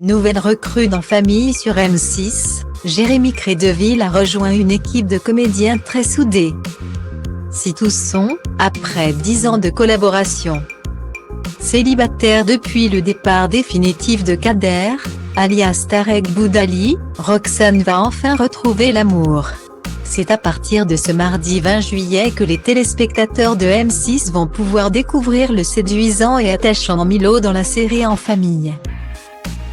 Nouvelle recrue dans Famille sur M6, Jérémy Crédeville a rejoint une équipe de comédiens très soudés. Si tous sont, après 10 ans de collaboration, célibataire depuis le départ définitif de Kader, alias Tarek Boudali, Roxane va enfin retrouver l'amour. C'est à partir de ce mardi 20 juillet que les téléspectateurs de M6 vont pouvoir découvrir le séduisant et attachant Milo dans la série En Famille.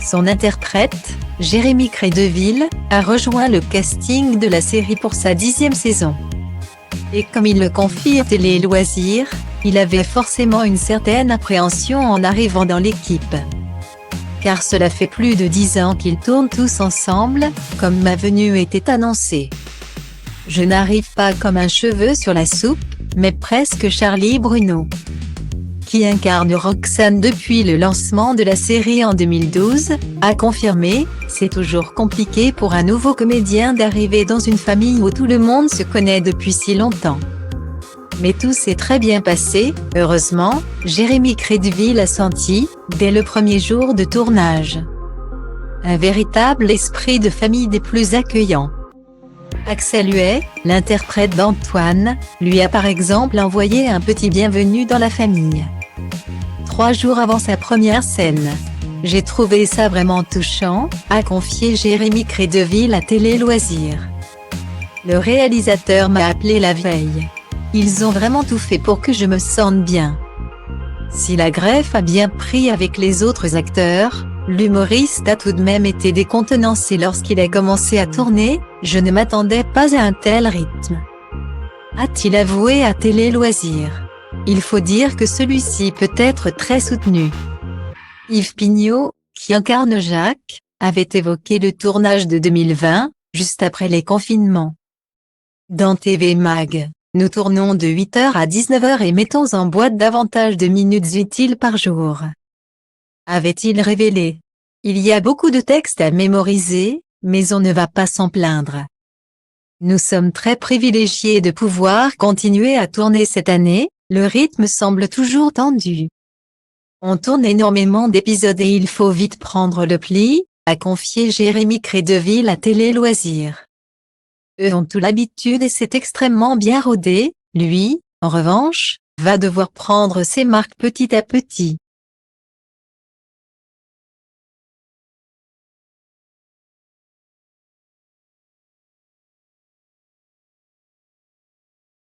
Son interprète, Jérémy Crédeville, a rejoint le casting de la série pour sa 10e saison. Et comme il le confie à Télé Loisirs, il avait forcément une certaine appréhension en arrivant dans l'équipe. Car cela fait plus de 10 ans qu'ils tournent tous ensemble, comme ma venue était annoncée. Je n'arrive pas comme un cheveu sur la soupe, mais presque Charlie Bruno, qui incarne Roxane depuis le lancement de la série en 2012, a confirmé « C'est toujours compliqué pour un nouveau comédien d'arriver dans une famille où tout le monde se connaît depuis si longtemps. Mais tout s'est très bien passé, heureusement, Jérémy Crédeville a senti, dès le premier jour de tournage, un véritable esprit de famille des plus accueillants. » Axel Huet, l'interprète d'Antoine, lui a par exemple envoyé un petit bienvenue dans la famille 3 jours avant sa première scène. « J'ai trouvé ça vraiment touchant », a confié Jérémy Crédeville à Télé Loisirs. Le réalisateur m'a appelé la veille. Ils ont vraiment tout fait pour que je me sente bien. Si la greffe a bien pris avec les autres acteurs, l'humoriste a tout de même été décontenancé lorsqu'il a commencé à tourner, je ne m'attendais pas à un tel rythme, a-t-il avoué à Télé Loisirs. Il faut dire que celui-ci peut être très soutenu. Yves Pignot, qui incarne Jacques, avait évoqué le tournage de 2020, juste après les confinements. Dans TV Mag, nous tournons de 8h à 19h et mettons en boîte davantage de minutes utiles par jour, avait-il révélé. Il y a beaucoup de textes à mémoriser, mais on ne va pas s'en plaindre. Nous sommes très privilégiés de pouvoir continuer à tourner cette année, le rythme semble toujours tendu. On tourne énormément d'épisodes et il faut vite prendre le pli, a confié Jérémy Crédeville à Télé Loisirs. Eux ont tout l'habitude et c'est extrêmement bien rodé, lui, en revanche, va devoir prendre ses marques petit à petit.